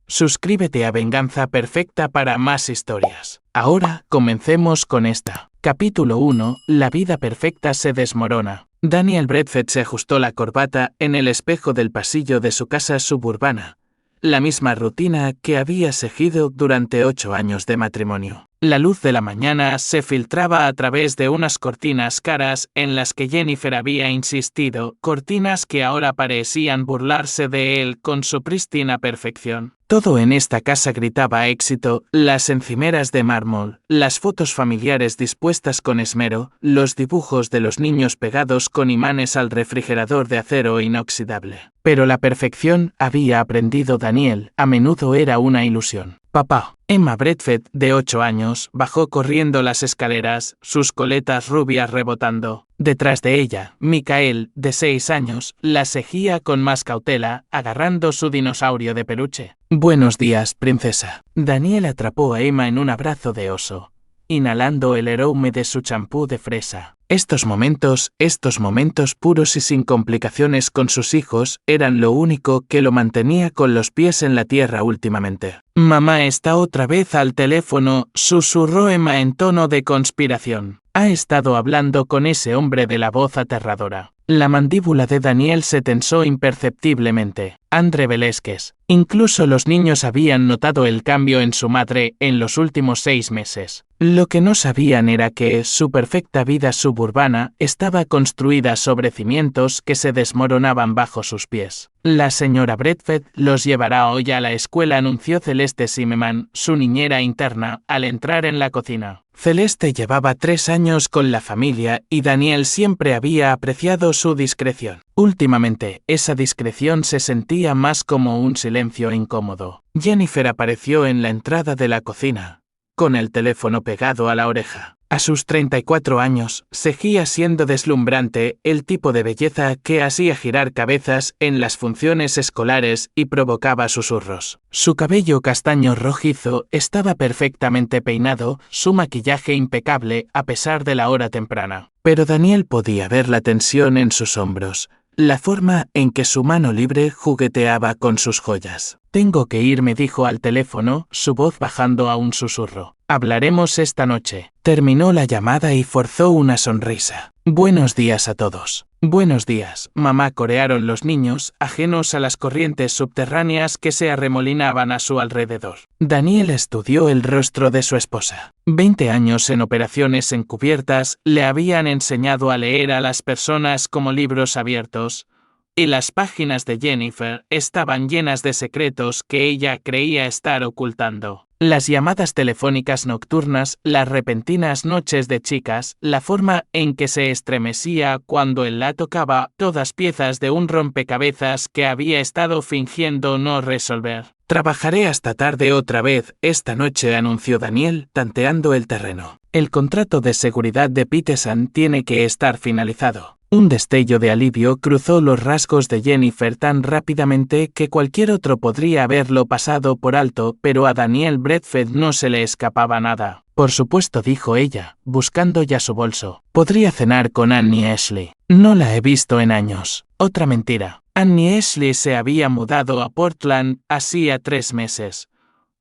Suscríbete a Venganza Perfecta para más historias. Ahora, comencemos con esta. Capítulo 1. La vida perfecta se desmorona. Daniel Bradford se ajustó la corbata en el espejo del pasillo de su casa suburbana. La misma rutina que había seguido durante 8 años de matrimonio. La luz de la mañana se filtraba a través de unas cortinas caras en las que Jennifer había insistido, cortinas que ahora parecían burlarse de él con su prístina perfección. Todo en esta casa gritaba éxito, las encimeras de mármol, las fotos familiares dispuestas con esmero, los dibujos de los niños pegados con imanes al refrigerador de acero inoxidable. Pero la perfección, había aprendido Daniel, a menudo era una ilusión. Papá. Emma Bradford, de 8 años, bajó corriendo las escaleras, sus coletas rubias rebotando. Detrás de ella, Michael, de 6 años, la seguía con más cautela, agarrando su dinosaurio de peluche. Buenos días, princesa. Daniel atrapó a Emma en un abrazo de oso, inhalando el aroma de su champú de fresa. Estos momentos puros y sin complicaciones con sus hijos, eran lo único que lo mantenía con los pies en la tierra últimamente. Mamá está otra vez al teléfono, susurró Emma en tono de conspiración. Ha estado hablando con ese hombre de la voz aterradora. La mandíbula de Daniel se tensó imperceptiblemente. André Velázquez. Incluso los niños habían notado el cambio en su madre en los últimos 6 meses. Lo que no sabían era que su perfecta vida suburbana estaba construida sobre cimientos que se desmoronaban bajo sus pies. La señora Bradford los llevará hoy a la escuela, anunció Celeste Zimmerman, su niñera interna, al entrar en la cocina. Celeste llevaba 3 años con la familia y Daniel siempre había apreciado su discreción. Últimamente, esa discreción se sentía más como un silencio incómodo. Jennifer apareció en la entrada de la cocina, con el teléfono pegado a la oreja. A sus 34 años, seguía siendo deslumbrante, el tipo de belleza que hacía girar cabezas en las funciones escolares y provocaba susurros. Su cabello castaño rojizo estaba perfectamente peinado, su maquillaje impecable a pesar de la hora temprana. Pero Daniel podía ver la tensión en sus hombros, la forma en que su mano libre jugueteaba con sus joyas. Tengo que irme, dijo al teléfono, su voz bajando a un susurro. Hablaremos esta noche. Terminó la llamada y forzó una sonrisa. Buenos días a todos. Buenos días, mamá, corearon los niños, ajenos a las corrientes subterráneas que se arremolinaban a su alrededor. Daniel estudió el rostro de su esposa. 20 años en operaciones encubiertas le habían enseñado a leer a las personas como libros abiertos, y las páginas de Jennifer estaban llenas de secretos que ella creía estar ocultando. Las llamadas telefónicas nocturnas, las repentinas noches de chicas, la forma en que se estremecía cuando él la tocaba, todas piezas de un rompecabezas que había estado fingiendo no resolver. Trabajaré hasta tarde otra vez esta noche, anunció Daniel, tanteando el terreno. El contrato de seguridad de Peterson tiene que estar finalizado. Un destello de alivio cruzó los rasgos de Jennifer tan rápidamente que cualquier otro podría haberlo pasado por alto, pero a Daniel Bradford no se le escapaba nada. Por supuesto, dijo ella, buscando ya su bolso. Podría cenar con Annie Ashley. No la he visto en años. Otra mentira. Annie Ashley se había mudado a Portland hacía 3 meses.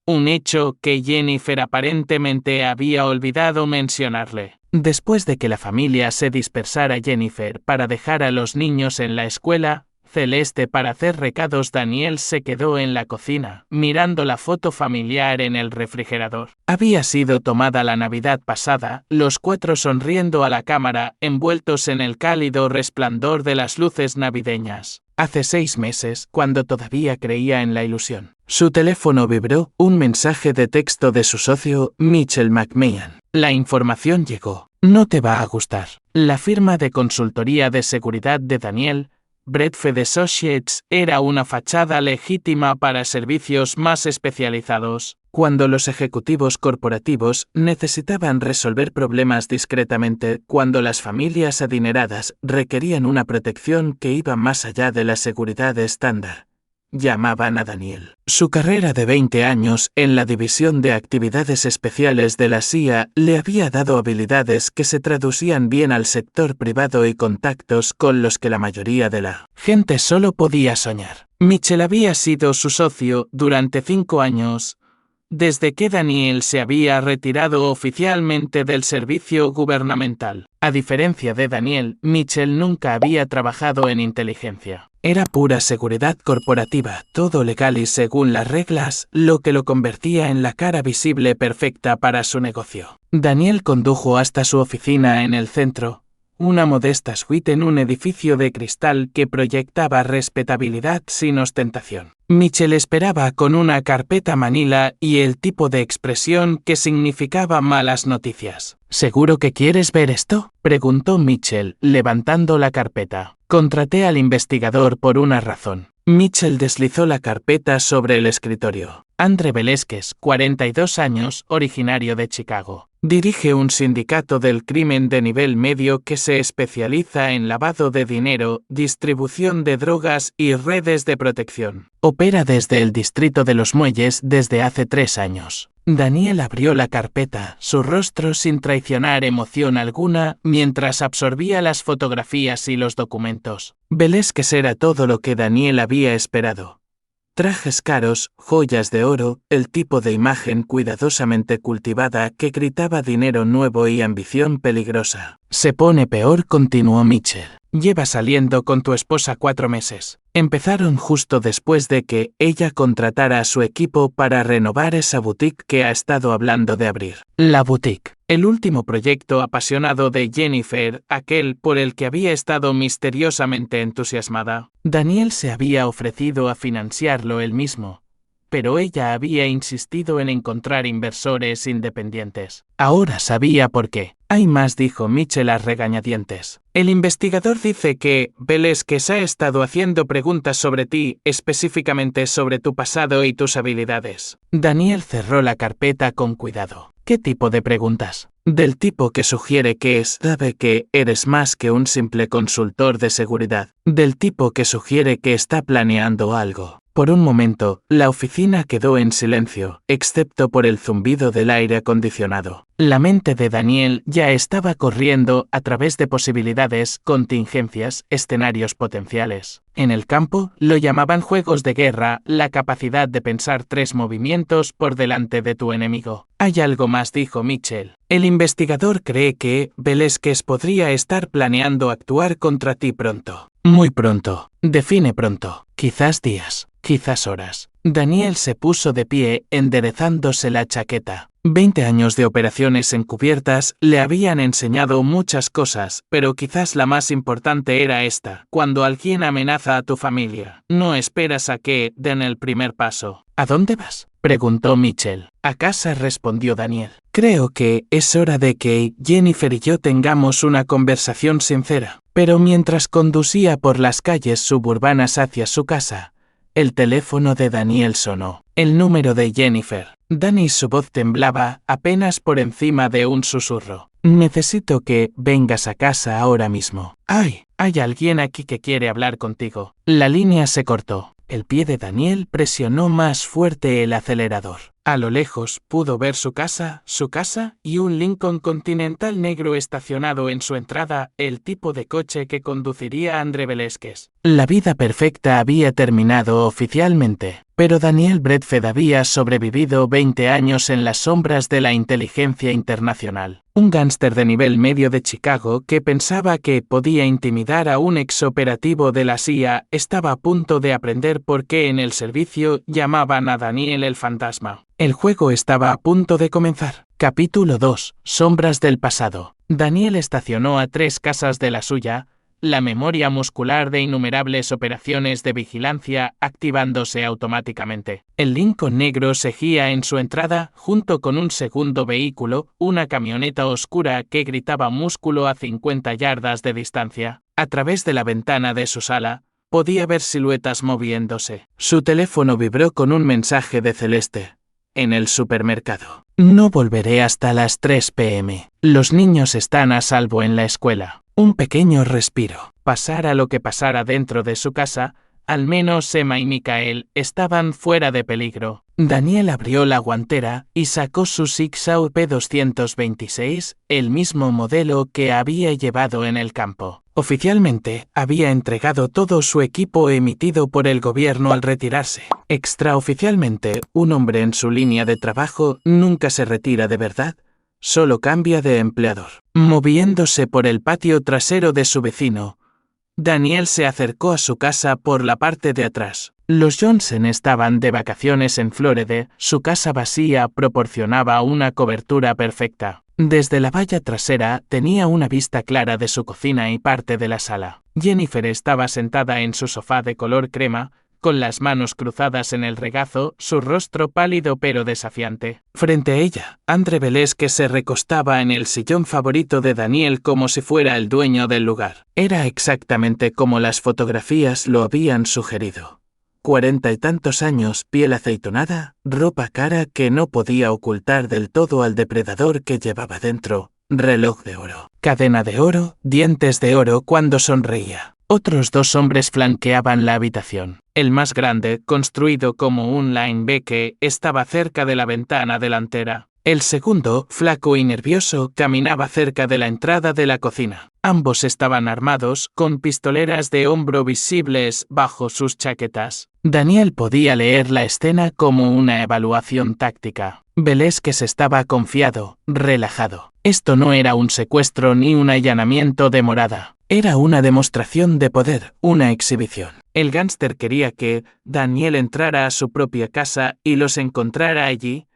Un hecho que Jennifer aparentemente había olvidado mencionarle. Después de que la familia se dispersara, Jennifer para dejar a los niños en la escuela, Celeste para hacer recados, Daniel se quedó en la cocina, mirando la foto familiar en el refrigerador. Había sido tomada la Navidad pasada, los 4 sonriendo a la cámara, envueltos en el cálido resplandor de las luces navideñas. Hace 6 meses, cuando todavía creía en la ilusión. Su teléfono vibró, un mensaje de texto de su socio, Mitchell McMahon. La información llegó. No te va a gustar. La firma de consultoría de seguridad de Daniel Bradford Associates era una fachada legítima para servicios más especializados. Cuando los ejecutivos corporativos necesitaban resolver problemas discretamente, cuando las familias adineradas requerían una protección que iba más allá de la seguridad estándar, llamaban a Daniel. Su carrera de 20 años en la división de actividades especiales de la CIA le había dado habilidades que se traducían bien al sector privado y contactos con los que la mayoría de la gente solo podía soñar. Mitchell había sido su socio durante 5 años, desde que Daniel se había retirado oficialmente del servicio gubernamental. A diferencia de Daniel, Mitchell nunca había trabajado en inteligencia. Era pura seguridad corporativa, todo legal y según las reglas, lo que lo convertía en la cara visible perfecta para su negocio. Daniel condujo hasta su oficina en el centro, una modesta suite en un edificio de cristal que proyectaba respetabilidad sin ostentación. Mitchell esperaba con una carpeta manila y el tipo de expresión que significaba malas noticias. ¿Seguro que quieres ver esto?, preguntó Mitchell, levantando la carpeta. Contraté al investigador por una razón. Mitchell deslizó la carpeta sobre el escritorio. Andre Velázquez, 42 años, originario de Chicago. Dirige un sindicato del crimen de nivel medio que se especializa en lavado de dinero, distribución de drogas y redes de protección. Opera desde el distrito de Los Muelles desde hace 3 años. Daniel abrió la carpeta, su rostro sin traicionar emoción alguna, mientras absorbía las fotografías y los documentos. Velázquez era todo lo que Daniel había esperado. Trajes caros, joyas de oro, el tipo de imagen cuidadosamente cultivada que gritaba dinero nuevo y ambición peligrosa. Se pone peor, continuó Mitchell. Lleva saliendo con tu esposa 4 meses. Empezaron justo después de que ella contratara a su equipo para renovar esa boutique que ha estado hablando de abrir. La boutique. El último proyecto apasionado de Jennifer, aquel por el que había estado misteriosamente entusiasmada. Daniel se había ofrecido a financiarlo él mismo, pero ella había insistido en encontrar inversores independientes. Ahora sabía por qué. Hay más, dijo Mitchell a regañadientes. El investigador dice que Velázquez ha estado haciendo preguntas sobre ti, específicamente sobre tu pasado y tus habilidades. Daniel cerró la carpeta con cuidado. ¿Qué tipo de preguntas? Del tipo que sugiere que sabe que eres más que un simple consultor de seguridad. Del tipo que sugiere que está planeando algo. Por un momento, la oficina quedó en silencio, excepto por el zumbido del aire acondicionado. La mente de Daniel ya estaba corriendo a través de posibilidades, contingencias, escenarios potenciales. En el campo, lo llamaban juegos de guerra, la capacidad de pensar 3 movimientos por delante de tu enemigo. Hay algo más, dijo Mitchell. El investigador cree que Velázquez podría estar planeando actuar contra ti pronto. Muy pronto. Define pronto. Quizás días. Quizás horas. Daniel se puso de pie, enderezándose la chaqueta. 20 años de operaciones encubiertas le habían enseñado muchas cosas, pero quizás la más importante era esta. Cuando alguien amenaza a tu familia, no esperas a que den el primer paso. ¿A dónde vas?, preguntó Mitchell. A casa, respondió Daniel. Creo que es hora de que Jennifer y yo tengamos una conversación sincera. Pero mientras conducía por las calles suburbanas hacia su casa, el teléfono de Daniel sonó. El número de Jennifer. Dani, su voz temblaba, apenas por encima de un susurro. Necesito que vengas a casa ahora mismo. ¡Ay! Hay alguien aquí que quiere hablar contigo. La línea se cortó. El pie de Daniel presionó más fuerte el acelerador. A lo lejos pudo ver su casa y un Lincoln Continental negro estacionado en su entrada, el tipo de coche que conduciría a Andre Velázquez. La vida perfecta había terminado oficialmente, pero Daniel Bradford había sobrevivido 20 años en las sombras de la inteligencia internacional. Un gángster de nivel medio de Chicago que pensaba que podía intimidar a un exoperativo de la CIA estaba a punto de aprender por qué en el servicio llamaban a Daniel el fantasma. El juego estaba a punto de comenzar. Capítulo 2. Sombras del pasado. Daniel estacionó a 3 casas de la suya, la memoria muscular de innumerables operaciones de vigilancia activándose automáticamente. El Lincoln negro seguía en su entrada junto con un segundo vehículo, una camioneta oscura que gritaba músculo a 50 yardas de distancia. A través de la ventana de su sala, podía ver siluetas moviéndose. Su teléfono vibró con un mensaje de Celeste. En el supermercado. No volveré hasta las 3 p.m. Los niños están a salvo en la escuela. Un pequeño respiro. Pasara lo que pasara dentro de su casa, al menos Emma y Michael estaban fuera de peligro. Daniel abrió la guantera y sacó su Sig Sauer P226, el mismo modelo que había llevado en el campo. Oficialmente, había entregado todo su equipo emitido por el gobierno al retirarse. Extraoficialmente, un hombre en su línea de trabajo nunca se retira de verdad, solo cambia de empleador. Moviéndose por el patio trasero de su vecino, Daniel se acercó a su casa por la parte de atrás. Los Johnson estaban de vacaciones en Florida, su casa vacía proporcionaba una cobertura perfecta. Desde la valla trasera tenía una vista clara de su cocina y parte de la sala. Jennifer estaba sentada en su sofá de color crema, con las manos cruzadas en el regazo, su rostro pálido pero desafiante. Frente a ella, Andre Velázquez se recostaba en el sillón favorito de Daniel como si fuera el dueño del lugar. Era exactamente como las fotografías lo habían sugerido. 40 y tantos años, piel aceitunada, ropa cara que no podía ocultar del todo al depredador que llevaba dentro, reloj de oro, cadena de oro, dientes de oro cuando sonreía. Otros dos hombres flanqueaban la habitación. El más grande, construido como un linebacker, estaba cerca de la ventana delantera. El segundo, flaco y nervioso, caminaba cerca de la entrada de la cocina. Ambos estaban armados, con pistoleras de hombro visibles bajo sus chaquetas. Daniel podía leer la escena como una evaluación táctica. Velázquez estaba confiado, relajado. Esto no era un secuestro ni un allanamiento de morada. Era una demostración de poder, una exhibición. El gángster quería que Daniel entrara a su propia casa y los encontrara allí.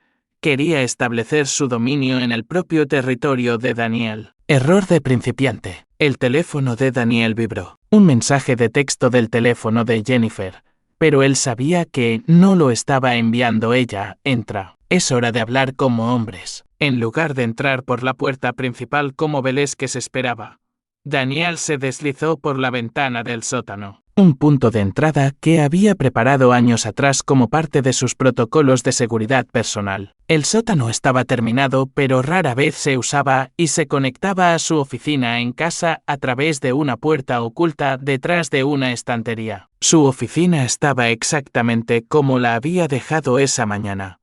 Quería establecer su dominio en el propio territorio de Daniel. Error de principiante. El teléfono de Daniel vibró. Un mensaje de texto del teléfono de Jennifer. Pero él sabía que no lo estaba enviando ella. Entra. Es hora de hablar como hombres. En lugar de entrar por la puerta principal como Velázquez esperaba, Daniel se deslizó por la ventana del sótano. Un punto de entrada que había preparado años atrás como parte de sus protocolos de seguridad personal. El sótano estaba terminado, pero rara vez se usaba y se conectaba a su oficina en casa a través de una puerta oculta detrás de una estantería. Su oficina estaba exactamente como la había dejado esa mañana,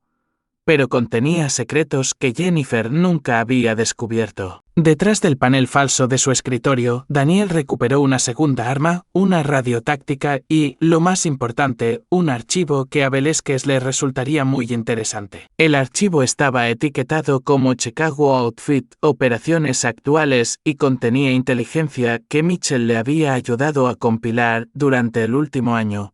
pero contenía secretos que Jennifer nunca había descubierto. Detrás del panel falso de su escritorio, Daniel recuperó una segunda arma, una radio táctica y, lo más importante, un archivo que a Velázquez le resultaría muy interesante. El archivo estaba etiquetado como Chicago Outfit, operaciones actuales y contenía inteligencia que Mitchell le había ayudado a compilar durante el último año.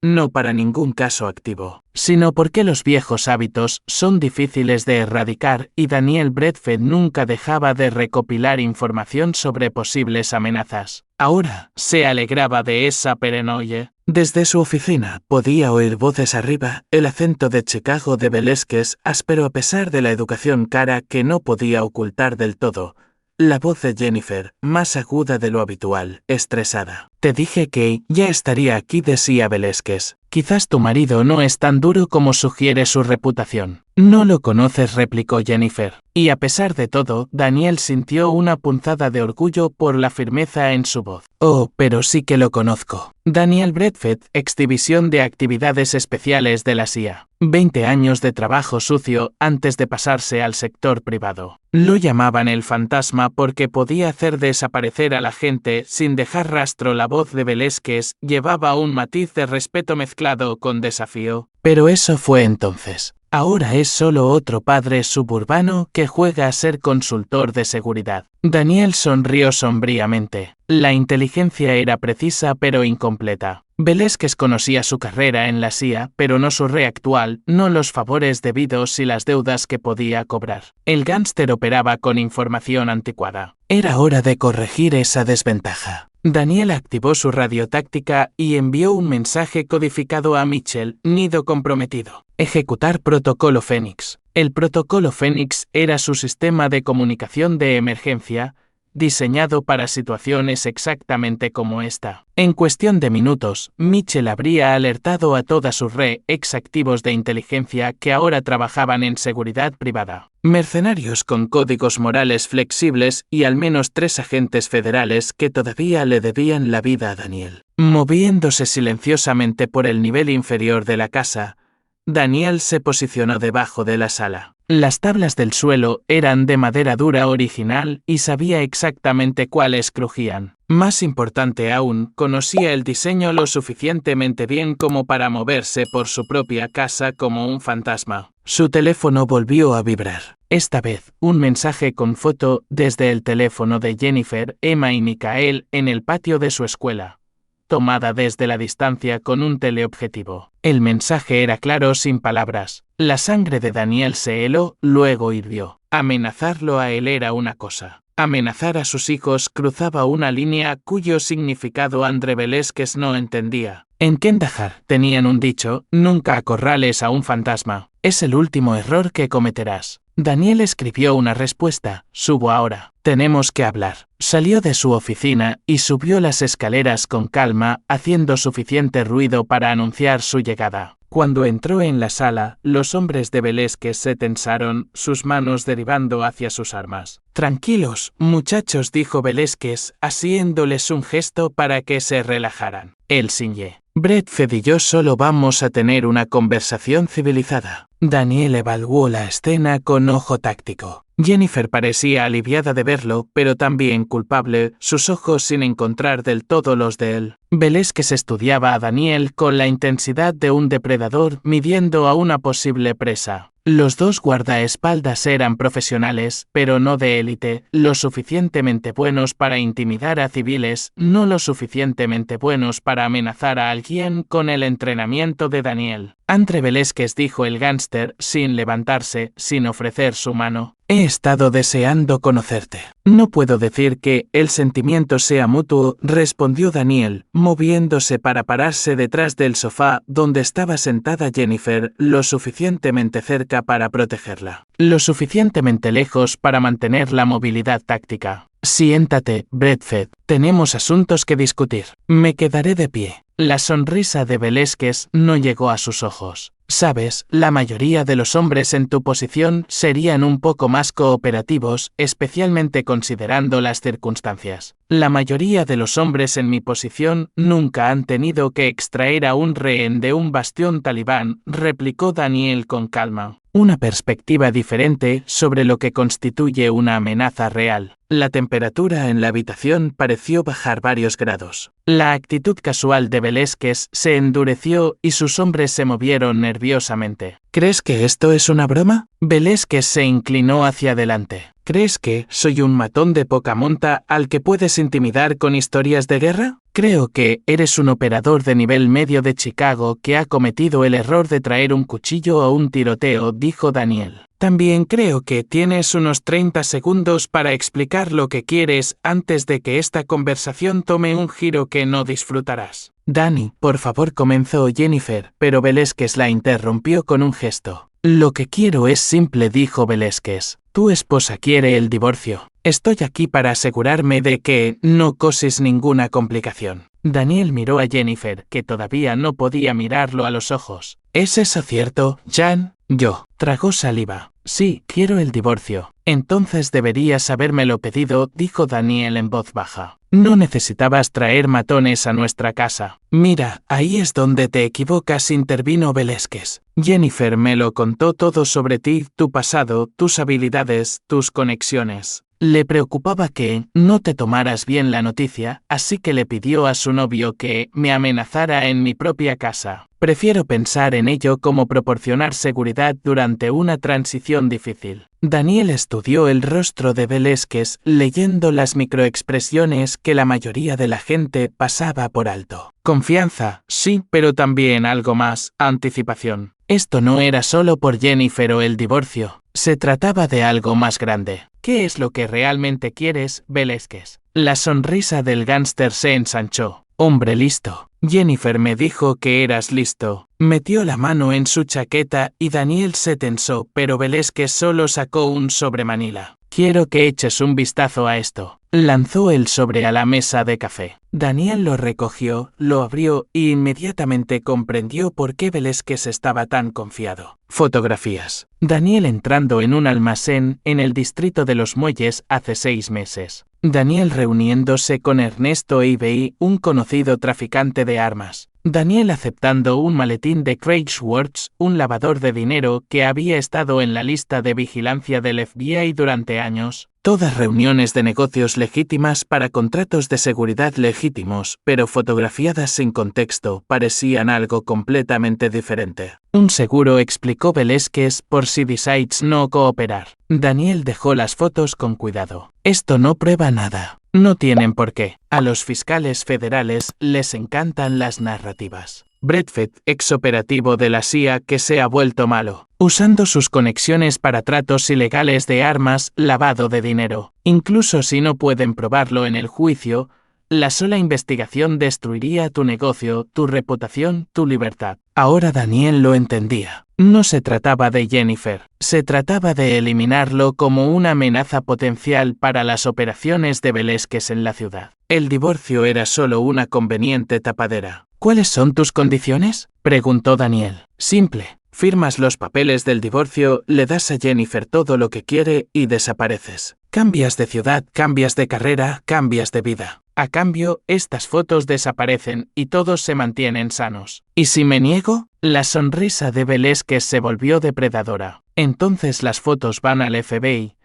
No para ningún caso activo, sino porque los viejos hábitos son difíciles de erradicar y Daniel Bradford nunca dejaba de recopilar información sobre posibles amenazas. Ahora se alegraba de esa paranoia. Desde su oficina podía oír voces arriba, el acento de Chicago de Velázquez áspero a pesar de la educación cara que no podía ocultar del todo. La voz de Jennifer, más aguda de lo habitual, estresada. Te dije que ya estaría aquí, decía Velázquez. Quizás tu marido no es tan duro como sugiere su reputación. No lo conoces, replicó Jennifer. Y a pesar de todo, Daniel sintió una punzada de orgullo por la firmeza en su voz. Oh, pero sí que lo conozco. Daniel Bradford, exdivisión de actividades especiales de la CIA. 20 años de trabajo sucio antes de pasarse al sector privado. Lo llamaban el fantasma porque podía hacer desaparecer a la gente sin dejar rastro. La voz de Velázquez llevaba un matiz de respeto mezclado con desafío. Pero eso fue entonces. Ahora es solo otro padre suburbano que juega a ser consultor de seguridad. Daniel sonrió sombríamente. La inteligencia era precisa pero incompleta. Velázquez conocía su carrera en la CIA, pero no su re actual, no los favores debidos y las deudas que podía cobrar. El gángster operaba con información anticuada. Era hora de corregir esa desventaja. Daniel activó su radiotáctica y envió un mensaje codificado a Mitchell, nido comprometido. Ejecutar protocolo Fénix. El protocolo Fénix era su sistema de comunicación de emergencia, diseñado para situaciones exactamente como esta. En cuestión de minutos, Mitchell habría alertado a toda su red ex-activos de inteligencia que ahora trabajaban en seguridad privada. Mercenarios con códigos morales flexibles y al menos 3 agentes federales que todavía le debían la vida a Daniel. Moviéndose silenciosamente por el nivel inferior de la casa, Daniel se posicionó debajo de la sala. Las tablas del suelo eran de madera dura original y sabía exactamente cuáles crujían. Más importante aún, conocía el diseño lo suficientemente bien como para moverse por su propia casa como un fantasma. Su teléfono volvió a vibrar. Esta vez, un mensaje con foto desde el teléfono de Jennifer, Emma y Michael en el patio de su escuela, tomada desde la distancia con un teleobjetivo. El mensaje era claro sin palabras. La sangre de Daniel se heló, luego hirvió. Amenazarlo a él era una cosa. Amenazar a sus hijos cruzaba una línea cuyo significado André Velázquez no entendía. En Kandahar tenían un dicho: nunca acorrales a un fantasma. Es el último error que cometerás. Daniel escribió una respuesta: subo ahora. Tenemos que hablar. Salió de su oficina y subió las escaleras con calma, haciendo suficiente ruido para anunciar su llegada. Cuando entró en la sala, los hombres de Velázquez se tensaron, sus manos derivando hacia sus armas. Tranquilos, muchachos, dijo Velázquez, haciéndoles un gesto para que se relajaran. Él ciñe. Bradford y yo solo vamos a tener una conversación civilizada. Daniel evaluó la escena con ojo táctico. Jennifer parecía aliviada de verlo, pero también culpable, sus ojos sin encontrar del todo los de él. Velázquez estudiaba a Daniel con la intensidad de un depredador midiendo a una posible presa. Los dos guardaespaldas eran profesionales, pero no de élite, lo suficientemente buenos para intimidar a civiles, no lo suficientemente buenos para amenazar a alguien con el entrenamiento de Daniel. André Velázquez, dijo el gángster, sin levantarse, sin ofrecer su mano. He estado deseando conocerte. No puedo decir que el sentimiento sea mutuo, respondió Daniel, moviéndose para pararse detrás del sofá donde estaba sentada Jennifer, lo suficientemente cerca para protegerla, lo suficientemente lejos para mantener la movilidad táctica. Siéntate, Bradford, tenemos asuntos que discutir. Me quedaré de pie. La sonrisa de Velázquez no llegó a sus ojos. Sabes, la mayoría de los hombres en tu posición serían un poco más cooperativos, especialmente considerando las circunstancias. La mayoría de los hombres en mi posición nunca han tenido que extraer a un rehén de un bastión talibán, replicó Daniel con calma. Una perspectiva diferente sobre lo que constituye una amenaza real. La temperatura en la habitación pareció bajar varios grados. La actitud casual de Velázquez se endureció y sus hombres se movieron nerviosamente. ¿Crees que esto es una broma? Velázquez se inclinó hacia adelante. ¿Crees que soy un matón de poca monta al que puedes intimidar con historias de guerra? Creo que eres un operador de nivel medio de Chicago que ha cometido el error de traer un cuchillo a un tiroteo, dijo Daniel. También creo que tienes unos 30 segundos para explicar lo que quieres antes de que esta conversación tome un giro que no disfrutarás. Dani, por favor, comenzó Jennifer, pero Velázquez la interrumpió con un gesto. Lo que quiero es simple, dijo Velázquez. Tu esposa quiere el divorcio. Estoy aquí para asegurarme de que no causes ninguna complicación. Daniel miró a Jennifer, que todavía no podía mirarlo a los ojos. ¿Es eso cierto, Jan? Yo. Tragó saliva. Sí, quiero el divorcio. Entonces deberías habérmelo pedido, dijo Daniel en voz baja. No necesitabas traer matones a nuestra casa. Mira, ahí es donde te equivocas, intervino Velázquez. Jennifer me lo contó todo sobre ti, tu pasado, tus habilidades, tus conexiones. Le preocupaba que no te tomaras bien la noticia, así que le pidió a su novio que me amenazara en mi propia casa. Prefiero pensar en ello como proporcionar seguridad durante una transición difícil. Daniel estudió el rostro de Velázquez, leyendo las microexpresiones que la mayoría de la gente pasaba por alto. Confianza, sí, pero también algo más, anticipación. Esto no era solo por Jennifer o el divorcio. Se trataba de algo más grande. ¿Qué es lo que realmente quieres, Velázquez? La sonrisa del gángster se ensanchó. Hombre listo. Jennifer me dijo que eras listo. Metió la mano en su chaqueta y Daniel se tensó, pero Velázquez solo sacó un sobre Manila. Quiero que eches un vistazo a esto. Lanzó el sobre a la mesa de café. Daniel lo recogió, lo abrió y inmediatamente comprendió por qué Velázquez estaba tan confiado. Fotografías. Daniel entrando en un almacén en el distrito de Los Muelles hace 6 meses. Daniel reuniéndose con Ernesto Eibey, un conocido traficante de armas. Daniel aceptando un maletín de Craig Schwartz, un lavador de dinero que había estado en la lista de vigilancia del FBI durante años. Todas reuniones de negocios legítimas para contratos de seguridad legítimos, pero fotografiadas sin contexto, parecían algo completamente diferente. Un seguro, explicó Velázquez, por si decides no cooperar. Daniel dejó las fotos con cuidado. Esto no prueba nada. No tienen por qué. A los fiscales federales les encantan las narrativas. Bradford, exoperativo de la CIA que se ha vuelto malo, usando sus conexiones para tratos ilegales de armas, lavado de dinero. Incluso si no pueden probarlo en el juicio, la sola investigación destruiría tu negocio, tu reputación, tu libertad. Ahora Daniel lo entendía. No se trataba de Jennifer, se trataba de eliminarlo como una amenaza potencial para las operaciones de Velázquez en la ciudad. El divorcio era solo una conveniente tapadera. ¿Cuáles son tus condiciones?, preguntó Daniel. Simple. Firmas los papeles del divorcio, le das a Jennifer todo lo que quiere y desapareces. Cambias de ciudad, cambias de carrera, cambias de vida. A cambio, estas fotos desaparecen y todos se mantienen sanos. ¿Y si me niego? La sonrisa de Velázquez se volvió depredadora. Entonces las fotos van al FBI.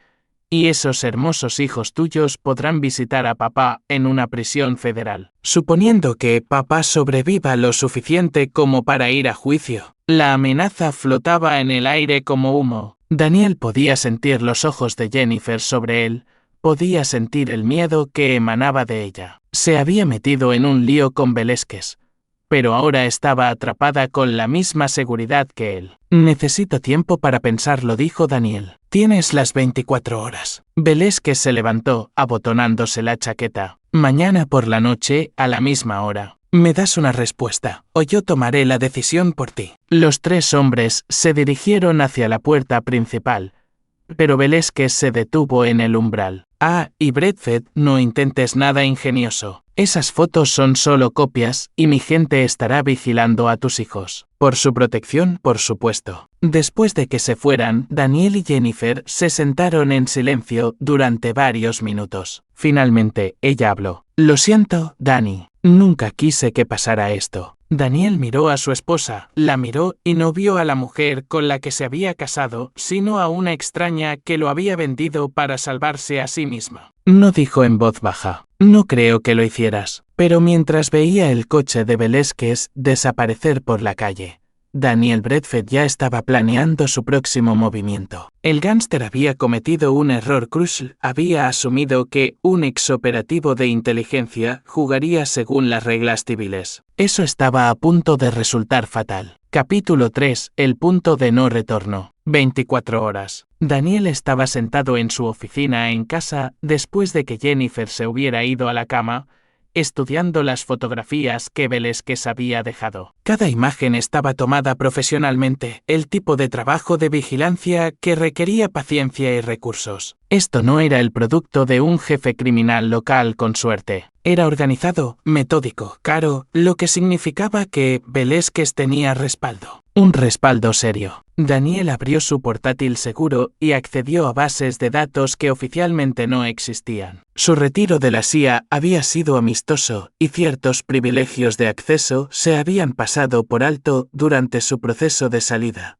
Y esos hermosos hijos tuyos podrán visitar a papá en una prisión federal. Suponiendo que papá sobreviva lo suficiente como para ir a juicio. La amenaza flotaba en el aire como humo. Daniel podía sentir los ojos de Jennifer sobre él. Podía sentir el miedo que emanaba de ella. Se había metido en un lío con Velázquez, pero ahora estaba atrapada con la misma seguridad que él. Necesito tiempo para pensarlo, dijo Daniel. Tienes las 24 horas. Velázquez se levantó, abotonándose la chaqueta. Mañana por la noche, a la misma hora. Me das una respuesta, o yo tomaré la decisión por ti. Los tres hombres se dirigieron hacia la puerta principal, pero Velázquez se detuvo en el umbral. Y Bradford, no intentes nada ingenioso. Esas fotos son solo copias, y mi gente estará vigilando a tus hijos. Por su protección, por supuesto. Después de que se fueran, Daniel y Jennifer se sentaron en silencio durante varios minutos. Finalmente, ella habló. Lo siento, Dani. Nunca quise que pasara esto. Daniel miró a su esposa, la miró y no vio a la mujer con la que se había casado, sino a una extraña que lo había vendido para salvarse a sí misma. No dijo en voz baja. No creo que lo hicieras. Pero mientras veía el coche de Velázquez desaparecer por la calle, Daniel Bradford ya estaba planeando su próximo movimiento. El gángster había cometido un error crucial, había asumido que un exoperativo de inteligencia jugaría según las reglas civiles. Eso estaba a punto de resultar fatal. Capítulo 3. El punto de no retorno. 24 horas. Daniel estaba sentado en su oficina en casa después de que Jennifer se hubiera ido a la cama, estudiando las fotografías que Velázquez había dejado. Cada imagen estaba tomada profesionalmente, el tipo de trabajo de vigilancia que requería paciencia y recursos. Esto no era el producto de un jefe criminal local con suerte. Era organizado, metódico, caro, lo que significaba que Velázquez tenía respaldo. Un respaldo serio. Daniel abrió su portátil seguro y accedió a bases de datos que oficialmente no existían. Su retiro de la CIA había sido amistoso y ciertos privilegios de acceso se habían pasado por alto durante su proceso de salida.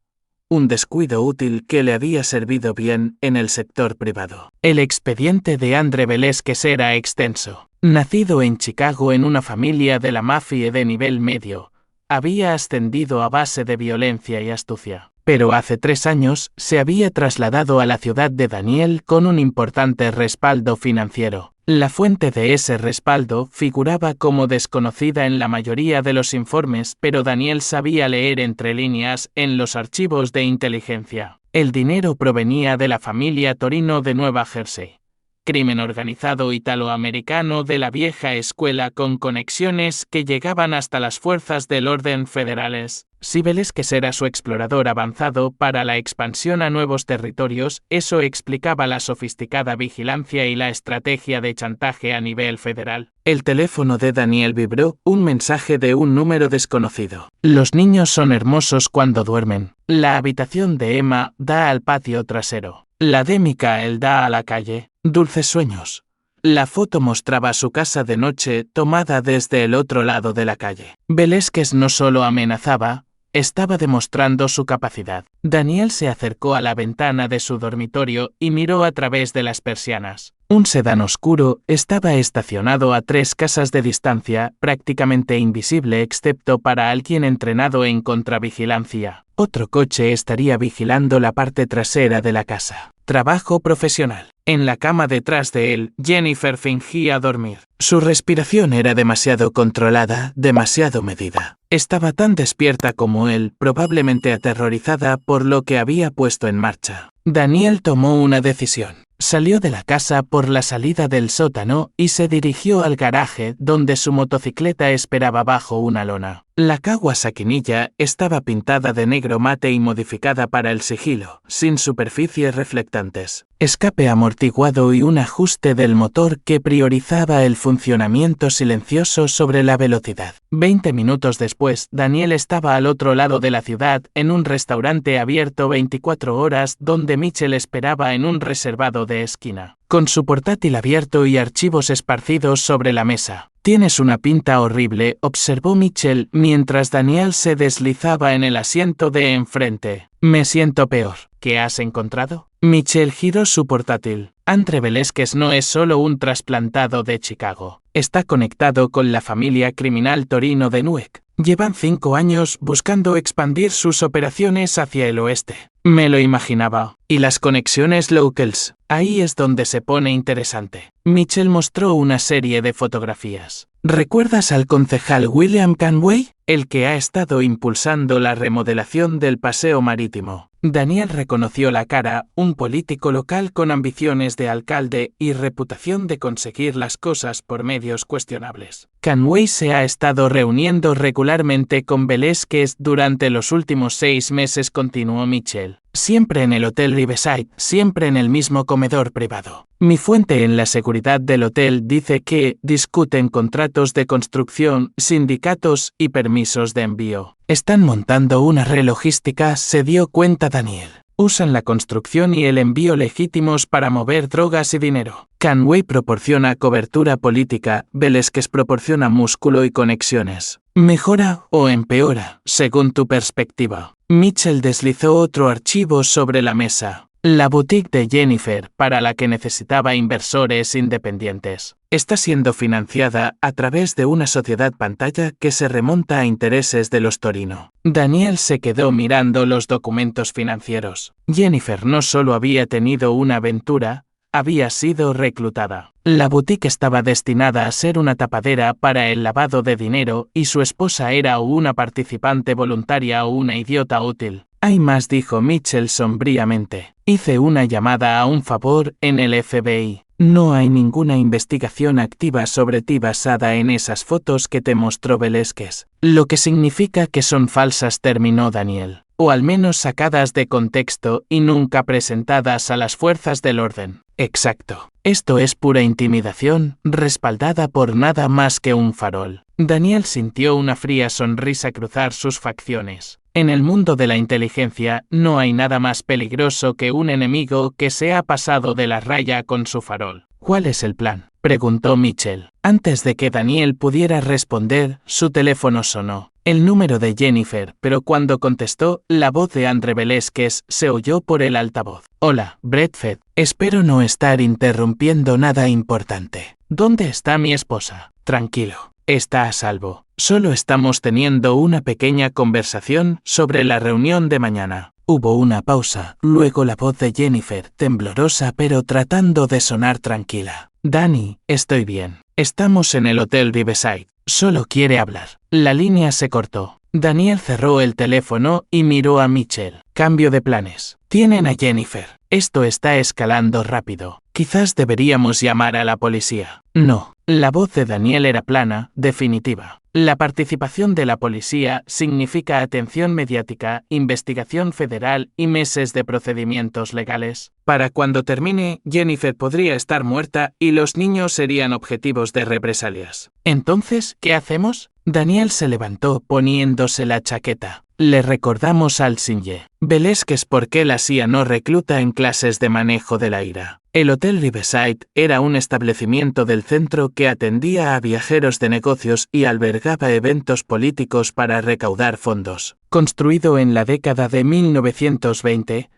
Un descuido útil que le había servido bien en el sector privado. El expediente de André Velázquez era extenso. Nacido en Chicago en una familia de la mafia de nivel medio, había ascendido a base de violencia y astucia. Pero hace 3 años se había trasladado a la ciudad de Daniel con un importante respaldo financiero. La fuente de ese respaldo figuraba como desconocida en la mayoría de los informes, pero Daniel sabía leer entre líneas en los archivos de inteligencia. El dinero provenía de la familia Torino de Nueva Jersey. Crimen organizado italoamericano de la vieja escuela con conexiones que llegaban hasta las fuerzas del orden federales. Si Velázquez era su explorador avanzado para la expansión a nuevos territorios, eso explicaba la sofisticada vigilancia y la estrategia de chantaje a nivel federal. El teléfono de Daniel vibró, un mensaje de un número desconocido. Los niños son hermosos cuando duermen. La habitación de Emma da al patio trasero. La de Michael da a la calle. Dulces sueños. La foto mostraba su casa de noche tomada desde el otro lado de la calle. Velázquez no solo amenazaba, estaba demostrando su capacidad. Daniel se acercó a la ventana de su dormitorio y miró a través de las persianas. Un sedán oscuro estaba estacionado a 3 casas de distancia, prácticamente invisible excepto para alguien entrenado en contravigilancia. Otro coche estaría vigilando la parte trasera de la casa. Trabajo profesional. En la cama detrás de él, Jennifer fingía dormir. Su respiración era demasiado controlada, demasiado medida. Estaba tan despierta como él, probablemente aterrorizada por lo que había puesto en marcha. Daniel tomó una decisión. Salió de la casa por la salida del sótano y se dirigió al garaje donde su motocicleta esperaba bajo una lona. La Kawasaki Ninja estaba pintada de negro mate y modificada para el sigilo, sin superficies reflectantes, escape amortiguado y un ajuste del motor que priorizaba el funcionamiento silencioso sobre la velocidad. 20 minutos después, Daniel estaba al otro lado de la ciudad en un restaurante abierto 24 horas donde Mitchell esperaba en un reservado de esquina, con su portátil abierto y archivos esparcidos sobre la mesa. «Tienes una pinta horrible», observó Mitchell mientras Daniel se deslizaba en el asiento de enfrente. «Me siento peor». «¿Qué has encontrado?» Mitchell giró su portátil. Andre Velázquez no es solo un trasplantado de Chicago. Está conectado con la familia criminal Torino de Nuec. Llevan 5 años buscando expandir sus operaciones hacia el oeste. Me lo imaginaba. ¿Y las conexiones locals? Ahí es donde se pone interesante. Mitchell mostró una serie de fotografías. ¿Recuerdas al concejal William Conway? El que ha estado impulsando la remodelación del paseo marítimo. Daniel reconoció la cara, un político local con ambiciones de alcalde y reputación de conseguir las cosas por medios cuestionables. Conway se ha estado reuniendo regularmente con Velázquez durante los últimos 6 meses, continuó Mitchell. Siempre en el Hotel Riverside, siempre en el mismo comedor privado. Mi fuente en la seguridad del hotel dice que discuten contratos de construcción, sindicatos y permisos de envío. Están montando una red logística, se dio cuenta Daniel. Usan la construcción y el envío legítimos para mover drogas y dinero. Conway proporciona cobertura política, Velázquez proporciona músculo y conexiones. ¿Mejora o empeora, según tu perspectiva? Mitchell deslizó otro archivo sobre la mesa. La boutique de Jennifer, para la que necesitaba inversores independientes, está siendo financiada a través de una sociedad pantalla que se remonta a intereses de los Torino. Daniel se quedó mirando los documentos financieros. Jennifer no solo había tenido una aventura, había sido reclutada. La boutique estaba destinada a ser una tapadera para el lavado de dinero y su esposa era o una participante voluntaria o una idiota útil. Hay más, dijo Mitchell sombríamente. Hice una llamada a un favor en el FBI. No hay ninguna investigación activa sobre ti basada en esas fotos que te mostró Velázquez. Lo que significa que son falsas, terminó Daniel. O al menos sacadas de contexto y nunca presentadas a las fuerzas del orden. Exacto. Esto es pura intimidación, respaldada por nada más que un farol. Daniel sintió una fría sonrisa cruzar sus facciones. En el mundo de la inteligencia no hay nada más peligroso que un enemigo que se ha pasado de la raya con su farol. ¿Cuál es el plan?, preguntó Mitchell. Antes de que Daniel pudiera responder, su teléfono sonó. El número de Jennifer, pero cuando contestó, la voz de Andre Velázquez se oyó por el altavoz. Hola, Bradford. Espero no estar interrumpiendo nada importante. ¿Dónde está mi esposa? Tranquilo. Está a salvo. Solo estamos teniendo una pequeña conversación sobre la reunión de mañana. Hubo una pausa, luego la voz de Jennifer, temblorosa pero tratando de sonar tranquila. Danny, estoy bien. Estamos en el Hotel Riverside. Solo quiere hablar. La línea se cortó. Daniel cerró el teléfono y miró a Mitchell. Cambio de planes. Tienen a Jennifer. Esto está escalando rápido. Quizás deberíamos llamar a la policía. No. La voz de Daniel era plana, definitiva. La participación de la policía significa atención mediática, investigación federal y meses de procedimientos legales. Para cuando termine, Jennifer podría estar muerta y los niños serían objetivos de represalias. Entonces, ¿qué hacemos? Daniel se levantó poniéndose la chaqueta. Le recordamos al Sinje. Velázquez, ¿por qué la CIA no recluta en clases de manejo de la ira? El Hotel Riverside era un establecimiento del centro que atendía a viajeros de negocios y albergaba eventos políticos para recaudar fondos. Construido en la década de 1920,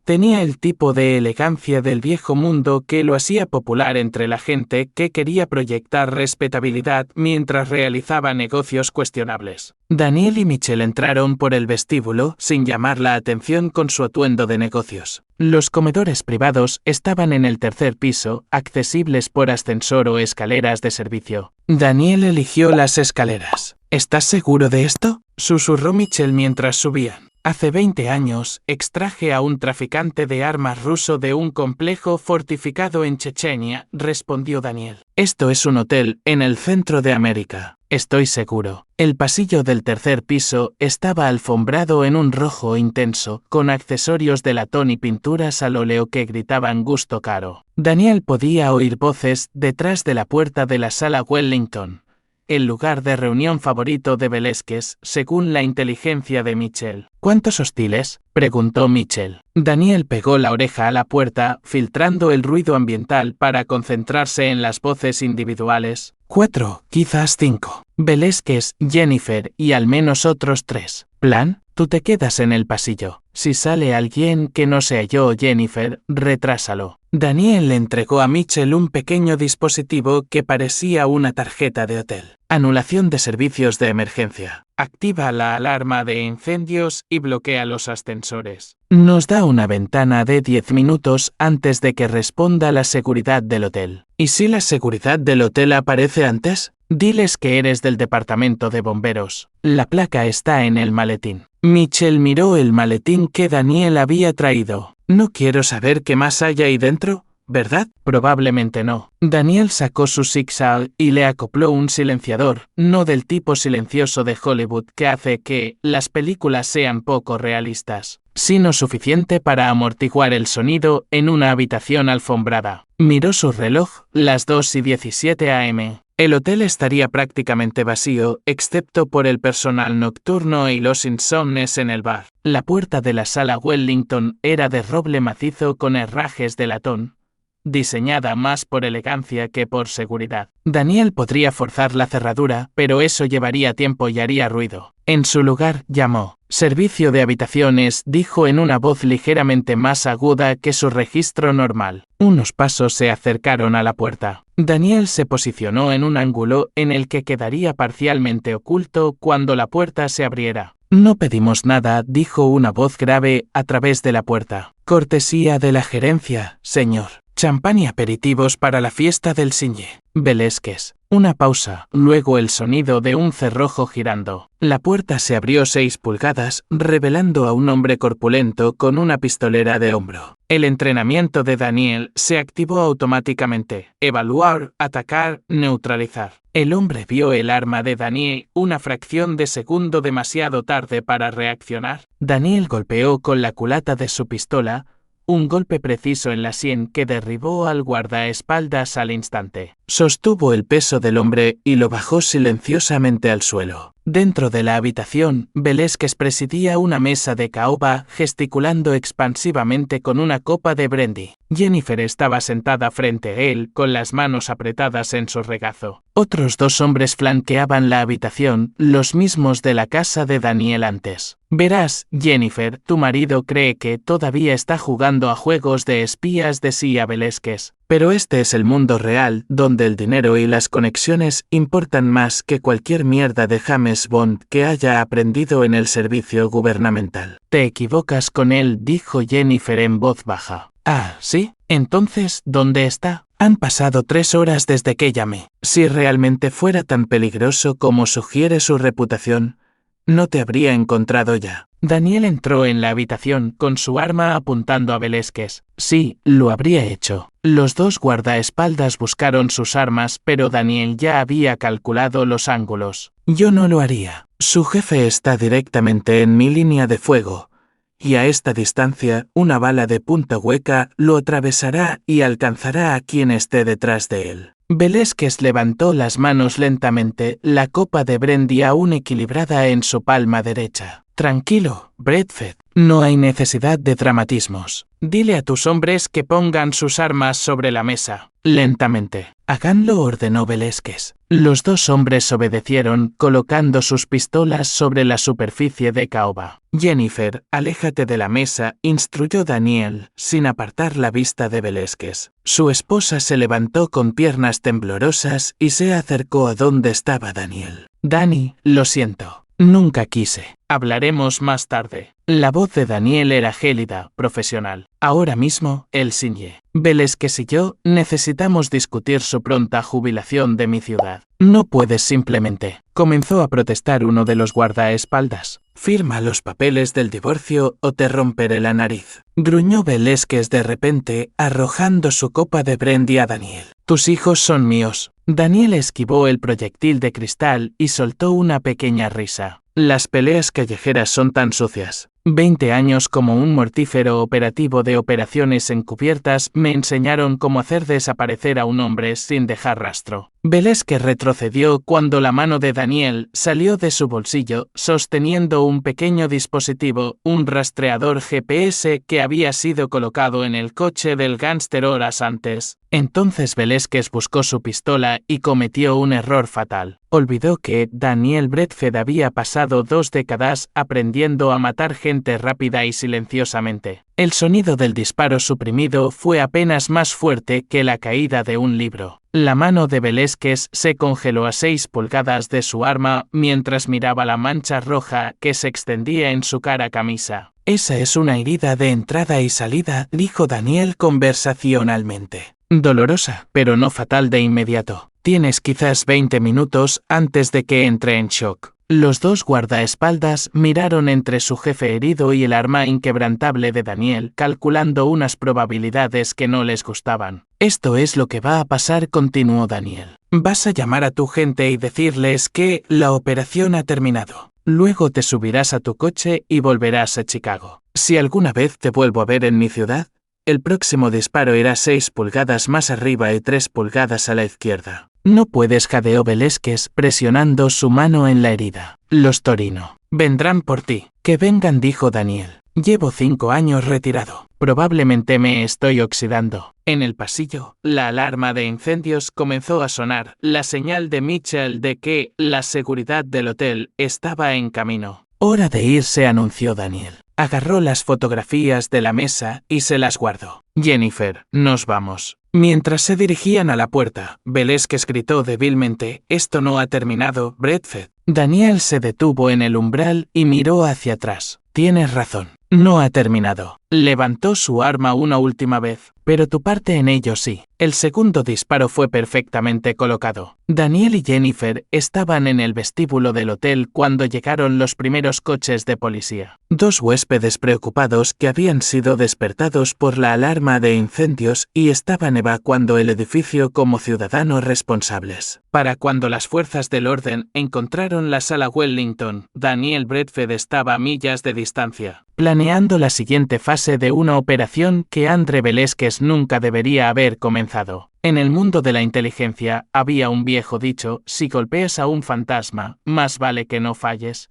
tenía el tipo de elegancia del viejo mundo que lo hacía popular entre la gente que quería proyectar respetabilidad mientras realizaba negocios cuestionables. Daniel y Michelle entraron por el vestíbulo sin llamar la atención con su atuendo de negocios. Los comedores privados estaban en el tercer piso, accesibles por ascensor o escaleras de servicio. Daniel eligió las escaleras. ¿Estás seguro de esto?, susurró Michelle mientras subían. Hace 20 años, extraje a un traficante de armas ruso de un complejo fortificado en Chechenia, respondió Daniel. Esto es un hotel en el centro de América. Estoy seguro. El pasillo del tercer piso estaba alfombrado en un rojo intenso, con accesorios de latón y pinturas al óleo que gritaban gusto caro. Daniel podía oír voces detrás de la puerta de la sala Wellington, el lugar de reunión favorito de Velázquez, según la inteligencia de Michelle. ¿Cuántos hostiles?, preguntó Michelle. Daniel pegó la oreja a la puerta, filtrando el ruido ambiental para concentrarse en las voces individuales. 4, quizás 5. Velázquez, Jennifer y al menos otros 3. ¿Plan? Tú te quedas en el pasillo. Si sale alguien que no sea yo o Jennifer, retrásalo. Daniel le entregó a Michelle un pequeño dispositivo que parecía una tarjeta de hotel. Anulación de servicios de emergencia. Activa la alarma de incendios y bloquea los ascensores. Nos da una ventana de 10 minutos antes de que responda la seguridad del hotel. ¿Y si la seguridad del hotel aparece antes? Diles que eres del departamento de bomberos. La placa está en el maletín. Michelle miró el maletín que Daniel había traído. No quiero saber qué más hay ahí dentro, ¿verdad? Probablemente no. Daniel sacó su zigzag y le acopló un silenciador, no del tipo silencioso de Hollywood que hace que las películas sean poco realistas, sino suficiente para amortiguar el sonido en una habitación alfombrada. Miró su reloj, las 2:17 am. El hotel estaría prácticamente vacío, excepto por el personal nocturno y los insomnes en el bar. La puerta de la sala Wellington era de roble macizo con herrajes de latón, diseñada más por elegancia que por seguridad. Daniel podría forzar la cerradura, pero eso llevaría tiempo y haría ruido. En su lugar, llamó. Servicio de habitaciones, dijo en una voz ligeramente más aguda que su registro normal. Unos pasos se acercaron a la puerta. Daniel se posicionó en un ángulo en el que quedaría parcialmente oculto cuando la puerta se abriera. No pedimos nada, dijo una voz grave a través de la puerta. Cortesía de la gerencia, señor. Champán y aperitivos para la fiesta del Signe. Velázquez. Una pausa, luego el sonido de un cerrojo girando. La puerta se abrió 6 pulgadas, revelando a un hombre corpulento con una pistolera de hombro. El entrenamiento de Daniel se activó automáticamente. Evaluar, atacar, neutralizar. El hombre vio el arma de Daniel una fracción de segundo demasiado tarde para reaccionar. Daniel golpeó con la culata de su pistola, un golpe preciso en la sien que derribó al guardaespaldas al instante. Sostuvo el peso del hombre y lo bajó silenciosamente al suelo. Dentro de la habitación, Velázquez presidía una mesa de caoba, gesticulando expansivamente con una copa de brandy. Jennifer estaba sentada frente a él, con las manos apretadas en su regazo. Otros 2 hombres flanqueaban la habitación, los mismos de la casa de Daniel antes. Verás, Jennifer, tu marido cree que todavía está jugando a juegos de espías, decía Velázquez. Pero este es el mundo real, donde el dinero y las conexiones importan más que cualquier mierda de James Bond que haya aprendido en el servicio gubernamental. Te equivocas con él, dijo Jennifer en voz baja. Ah, ¿sí? Entonces, ¿dónde está? Han pasado 3 horas desde que llamé. Si realmente fuera tan peligroso como sugiere su reputación, no te habría encontrado ya. Daniel entró en la habitación con su arma apuntando a Velázquez. Sí, lo habría hecho. Los 2 guardaespaldas buscaron sus armas, pero Daniel ya había calculado los ángulos. Yo no lo haría. Su jefe está directamente en mi línea de fuego, y a esta distancia, una bala de punta hueca lo atravesará y alcanzará a quien esté detrás de él. Velázquez levantó las manos lentamente, la copa de brandy aún equilibrada en su palma derecha. Tranquilo, Bradford. No hay necesidad de dramatismos. Dile a tus hombres que pongan sus armas sobre la mesa. Lentamente. Háganlo, ordenó Velázquez. Los dos hombres obedecieron, colocando sus pistolas sobre la superficie de caoba. Jennifer, aléjate de la mesa, instruyó Daniel, sin apartar la vista de Velázquez. Su esposa se levantó con piernas temblorosas y se acercó a donde estaba Daniel. Dani, lo siento. Nunca quise. Hablaremos más tarde. La voz de Daniel era gélida, profesional. Ahora mismo, él ciñe. Velázquez y yo necesitamos discutir su pronta jubilación de mi ciudad. No puedes simplemente. Comenzó a protestar uno de los guardaespaldas. Firma los papeles del divorcio o te romperé la nariz. Gruñó Velázquez de repente, arrojando su copa de brandy a Daniel. Tus hijos son míos. Daniel esquivó el proyectil de cristal y soltó una pequeña risa. Las peleas callejeras son tan sucias. 20 años como un mortífero operativo de operaciones encubiertas me enseñaron cómo hacer desaparecer a un hombre sin dejar rastro. Velázquez retrocedió cuando la mano de Daniel salió de su bolsillo, sosteniendo un pequeño dispositivo, un rastreador GPS que había sido colocado en el coche del gángster horas antes. Entonces Velázquez buscó su pistola y cometió un error fatal. Olvidó que Daniel Bradford había pasado 2 décadas aprendiendo a matar gente rápida y silenciosamente. El sonido del disparo suprimido fue apenas más fuerte que la caída de un libro. La mano de Velázquez se congeló a 6 pulgadas de su arma mientras miraba la mancha roja que se extendía en su cara camisa. Esa es una herida de entrada y salida, dijo Daniel conversacionalmente. Dolorosa, pero no fatal de inmediato. Tienes quizás 20 minutos antes de que entre en shock. Los dos guardaespaldas miraron entre su jefe herido y el arma inquebrantable de Daniel, calculando unas probabilidades que no les gustaban. Esto es lo que va a pasar, continuó Daniel. Vas a llamar a tu gente y decirles que la operación ha terminado. Luego te subirás a tu coche y volverás a Chicago. Si alguna vez te vuelvo a ver en mi ciudad, el próximo disparo irá 6 pulgadas más arriba y 3 pulgadas a la izquierda. No puedes, jadeó Velázquez, presionando su mano en la herida. Los Torino vendrán por ti. Que vengan, dijo Daniel. Llevo 5 años retirado. Probablemente me estoy oxidando. En el pasillo, la alarma de incendios comenzó a sonar, la señal de Mitchell de que la seguridad del hotel estaba en camino. Hora de irse, anunció Daniel. Agarró las fotografías de la mesa y se las guardó. Jennifer, nos vamos. Mientras se dirigían a la puerta, Velázquez gritó débilmente, esto no ha terminado, Bradford. Daniel se detuvo en el umbral y miró hacia atrás. Tienes razón. No ha terminado. Levantó su arma una última vez, pero tu parte en ello sí. El segundo disparo fue perfectamente colocado. Daniel y Jennifer estaban en el vestíbulo del hotel cuando llegaron los primeros coches de policía. 2 huéspedes preocupados que habían sido despertados por la alarma de incendios y estaban evacuando el edificio como ciudadanos responsables. Para cuando las fuerzas del orden encontraron la sala Wellington, Daniel Bradford estaba a millas de distancia, planeando la siguiente fase de una operación que André Velázquez nunca debería haber comenzado. En el mundo de la inteligencia había un viejo dicho, si golpeas a un fantasma, más vale que no falles.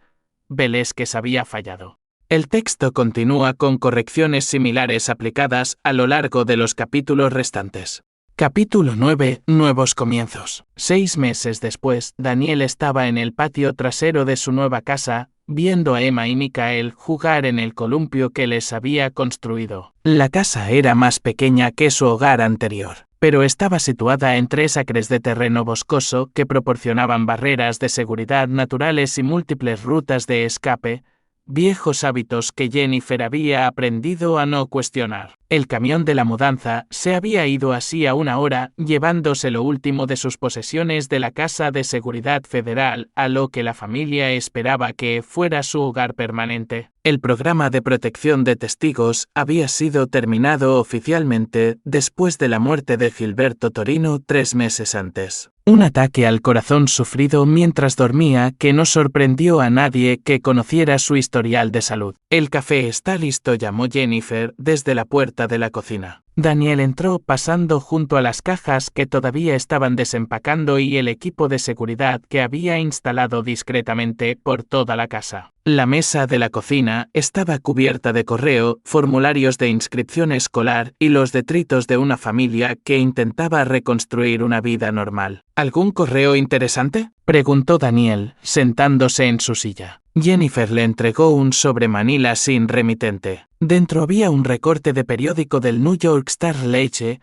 Velázquez había fallado. El texto continúa con correcciones similares aplicadas a lo largo de los capítulos restantes. Capítulo 9. Nuevos comienzos. 6 meses después, Daniel estaba en el patio trasero de su nueva casa, viendo a Emma y Michael jugar en el columpio que les había construido. La casa era más pequeña que su hogar anterior, pero estaba situada en 3 acres de terreno boscoso que proporcionaban barreras de seguridad naturales y múltiples rutas de escape, viejos hábitos que Jennifer había aprendido a no cuestionar. El camión de la mudanza se había ido así a una hora, llevándose lo último de sus posesiones de la Casa de Seguridad Federal a lo que la familia esperaba que fuera su hogar permanente. El programa de protección de testigos había sido terminado oficialmente después de la muerte de Gilberto Torino 3 meses antes. Un ataque al corazón sufrido mientras dormía que no sorprendió a nadie que conociera su historial de salud. El café está listo, llamó Jennifer desde la puerta de la cocina. Daniel entró pasando junto a las cajas que todavía estaban desempacando y el equipo de seguridad que había instalado discretamente por toda la casa. La mesa de la cocina estaba cubierta de correo, formularios de inscripción escolar y los detritos de una familia que intentaba reconstruir una vida normal. ¿Algún correo interesante?, preguntó Daniel, sentándose en su silla. Jennifer le entregó un sobre manila sin remitente. Dentro había un recorte de periódico del New York Star Ledger,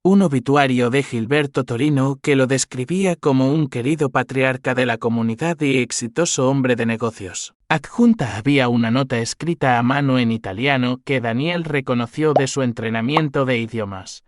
un obituario de Gilberto Torino que lo describía como un querido patriarca de la comunidad y exitoso hombre de negocios. Adjunta había una nota escrita a mano en italiano que Daniel reconoció de su entrenamiento de idiomas.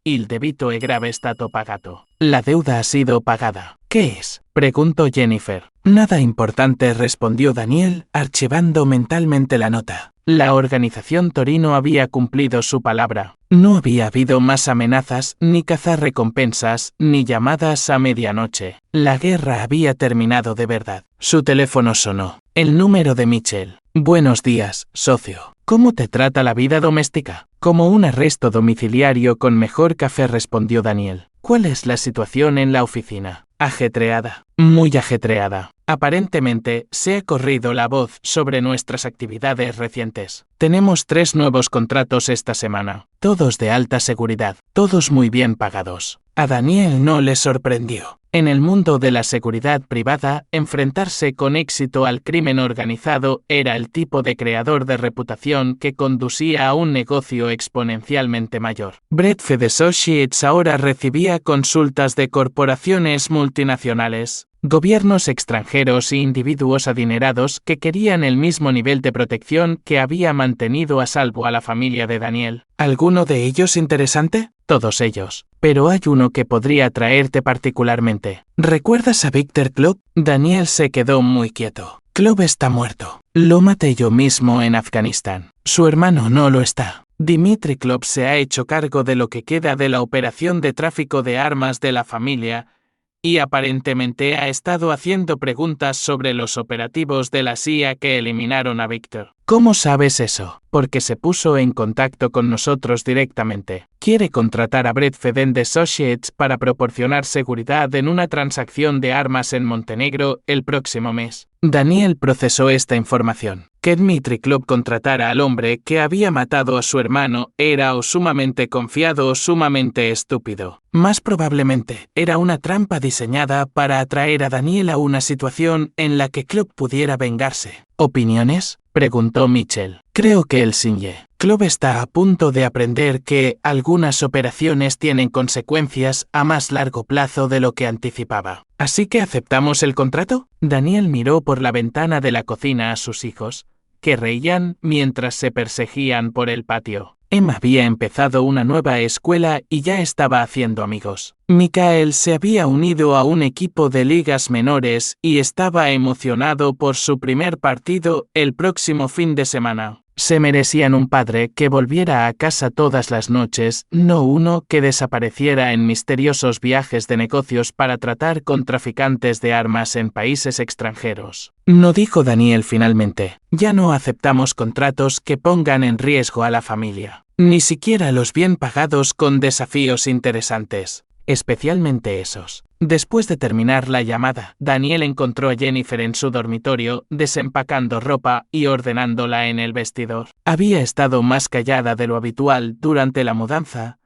Il debito è grave stato pagato. La deuda ha sido pagada. ¿Qué es?, preguntó Jennifer. Nada importante, respondió Daniel, archivando mentalmente la nota. La organización Torino había cumplido su palabra. No había habido más amenazas, ni cazarrecompensas, ni llamadas a medianoche. La guerra había terminado de verdad. Su teléfono sonó. El número de Michelle. Buenos días, socio. ¿Cómo te trata la vida doméstica? Como un arresto domiciliario con mejor café, respondió Daniel. ¿Cuál es la situación en la oficina? Ajetreada. Muy ajetreada. Aparentemente, se ha corrido la voz sobre nuestras actividades recientes. Tenemos 3 nuevos contratos esta semana, todos de alta seguridad, todos muy bien pagados. A Daniel no le sorprendió. En el mundo de la seguridad privada, enfrentarse con éxito al crimen organizado era el tipo de creador de reputación que conducía a un negocio exponencialmente mayor. Bradford Associates ahora recibía consultas de corporaciones multinacionales, gobiernos extranjeros e individuos adinerados que querían el mismo nivel de protección que había mantenido a salvo a la familia de Daniel. ¿Alguno de ellos interesante? Todos ellos. Pero hay uno que podría atraerte particularmente. ¿Recuerdas a Victor Club? Daniel se quedó muy quieto. Club está muerto. Lo maté yo mismo en Afganistán. Su hermano no lo está. Dimitri Club se ha hecho cargo de lo que queda de la operación de tráfico de armas de la familia, y aparentemente ha estado haciendo preguntas sobre los operativos de la CIA que eliminaron a Victor. ¿Cómo sabes eso? Porque se puso en contacto con nosotros directamente. Quiere contratar a Bradford Associates para proporcionar seguridad en una transacción de armas en Montenegro el próximo mes. Daniel procesó esta información. Que Dmitri Club contratara al hombre que había matado a su hermano era o sumamente confiado o sumamente estúpido. Más probablemente, era una trampa diseñada para atraer a Daniel a una situación en la que Club pudiera vengarse. ¿Opiniones?, preguntó Michelle. Creo que el Singe Club está a punto de aprender que algunas operaciones tienen consecuencias a más largo plazo de lo que anticipaba. ¿Así que aceptamos el contrato? Daniel miró por la ventana de la cocina a sus hijos, que reían mientras se perseguían por el patio. Emma había empezado una nueva escuela y ya estaba haciendo amigos. Michael se había unido a un equipo de ligas menores y estaba emocionado por su primer partido el próximo fin de semana. Se merecían un padre que volviera a casa todas las noches, no uno que desapareciera en misteriosos viajes de negocios para tratar con traficantes de armas en países extranjeros. No, dijo Daniel finalmente. Ya no aceptamos contratos que pongan en riesgo a la familia. Ni siquiera los bien pagados con desafíos interesantes. Especialmente esos. Después de terminar la llamada, Daniel encontró a Jennifer en su dormitorio, desempacando ropa y ordenándola en el vestidor. Había estado más callada de lo habitual durante la mudanza,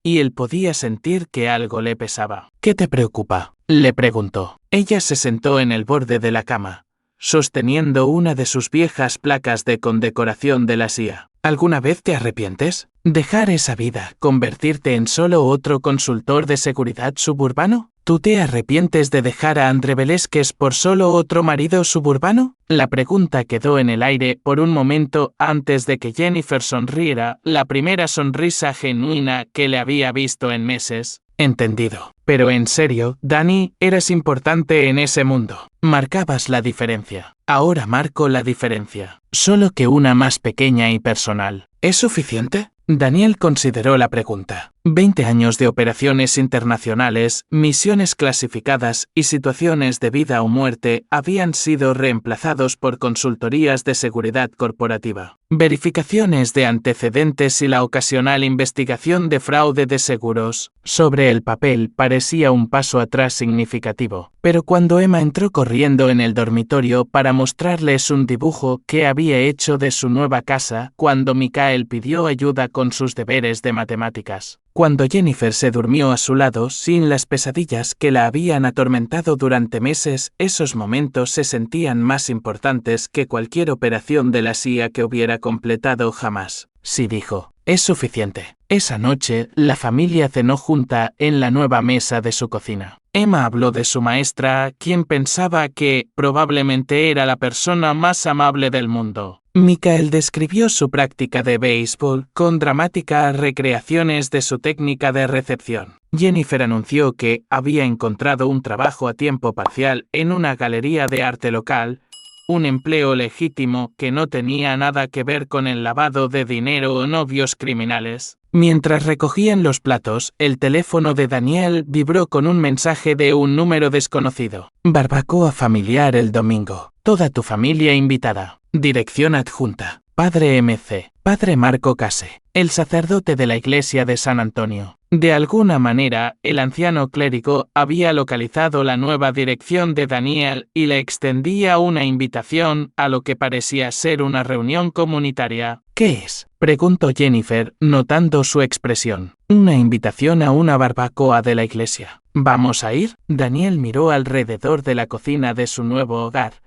y él podía sentir que algo le pesaba. ¿Qué te preocupa?, le preguntó. Ella se sentó en el borde de la cama, sosteniendo una de sus viejas placas de condecoración de la CIA. ¿Alguna vez te arrepientes? ¿Dejar esa vida, convertirte en solo otro consultor de seguridad suburbano? ¿Tú te arrepientes de dejar a André Velázquez por solo otro marido suburbano? La pregunta quedó en el aire por un momento antes de que Jennifer sonriera, la primera sonrisa genuina que le había visto en meses. Entendido. Pero en serio, Dani, eras importante en ese mundo. Marcabas la diferencia. Ahora marco la diferencia. Solo que una más pequeña y personal. ¿Es suficiente? Daniel consideró la pregunta. 20 años de operaciones internacionales, misiones clasificadas y situaciones de vida o muerte habían sido reemplazados por consultorías de seguridad corporativa, verificaciones de antecedentes y la ocasional investigación de fraude de seguros. Sobre el papel parecía un paso atrás significativo, pero cuando Emma entró corriendo en el dormitorio para mostrarles un dibujo que había hecho de su nueva casa, cuando Michael pidió ayuda con sus deberes de matemáticas, cuando Jennifer se durmió a su lado sin las pesadillas que la habían atormentado durante meses, esos momentos se sentían más importantes que cualquier operación de la CIA que hubiera completado jamás. Sí, dijo, es suficiente. Esa noche, la familia cenó junta en la nueva mesa de su cocina. Emma habló de su maestra, quien pensaba que probablemente era la persona más amable del mundo. Michael describió su práctica de béisbol con dramáticas recreaciones de su técnica de recepción. Jennifer anunció que había encontrado un trabajo a tiempo parcial en una galería de arte local, un empleo legítimo que no tenía nada que ver con el lavado de dinero o novios criminales. Mientras recogían los platos, el teléfono de Daniel vibró con un mensaje de un número desconocido. Barbacoa familiar el domingo. Toda tu familia invitada. Dirección adjunta. Padre MC. Padre Marco Case. El sacerdote de la iglesia de San Antonio. De alguna manera, el anciano clérigo había localizado la nueva dirección de Daniel y le extendía una invitación a lo que parecía ser una reunión comunitaria. ¿Qué es?, preguntó Jennifer, notando su expresión. Una invitación a una barbacoa de la iglesia. ¿Vamos a ir? Daniel miró alrededor de la cocina de su nuevo hogar.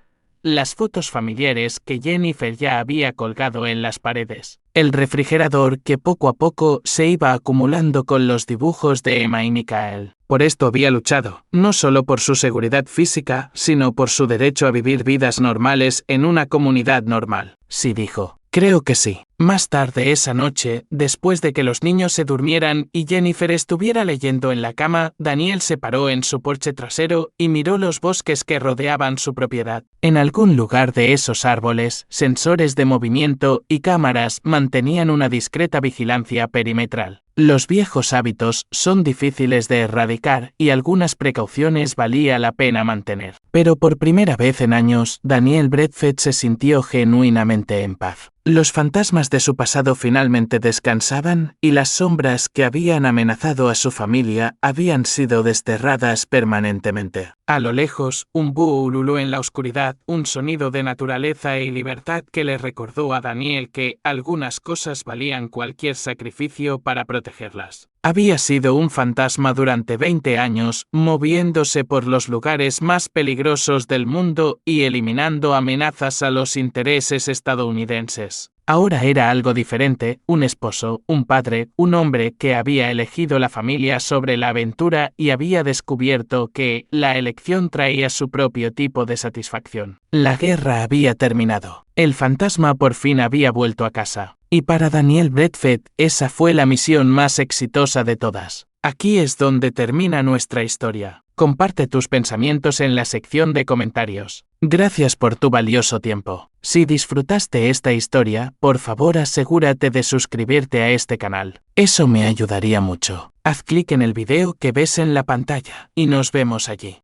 Las fotos familiares que Jennifer ya había colgado en las paredes. El refrigerador que poco a poco se iba acumulando con los dibujos de Emma y Michael. Por esto había luchado, no solo por su seguridad física, sino por su derecho a vivir vidas normales en una comunidad normal. Sí, dijo. Creo que sí. Más tarde esa noche, después de que los niños se durmieran y Jennifer estuviera leyendo en la cama, Daniel se paró en su porche trasero y miró los bosques que rodeaban su propiedad. En algún lugar de esos árboles, sensores de movimiento y cámaras mantenían una discreta vigilancia perimetral. Los viejos hábitos son difíciles de erradicar y algunas precauciones valía la pena mantener. Pero por primera vez en años, Daniel Bradford se sintió genuinamente en paz. Los fantasmas de su pasado finalmente descansaban y las sombras que habían amenazado a su familia habían sido desterradas permanentemente. A lo lejos, un búho ululó en la oscuridad, un sonido de naturaleza y libertad que le recordó a Daniel que algunas cosas valían cualquier sacrificio para protegerlas. Había sido un fantasma durante 20 años, moviéndose por los lugares más peligrosos del mundo y eliminando amenazas a los intereses estadounidenses. Ahora era algo diferente, un esposo, un padre, un hombre que había elegido la familia sobre la aventura y había descubierto que la elección traía su propio tipo de satisfacción. La guerra había terminado. El fantasma por fin había vuelto a casa. Y para Daniel Bradford, esa fue la misión más exitosa de todas. Aquí es donde termina nuestra historia. Comparte tus pensamientos en la sección de comentarios. Gracias por tu valioso tiempo. Si disfrutaste esta historia, por favor asegúrate de suscribirte a este canal. Eso me ayudaría mucho. Haz clic en el video que ves en la pantalla y nos vemos allí.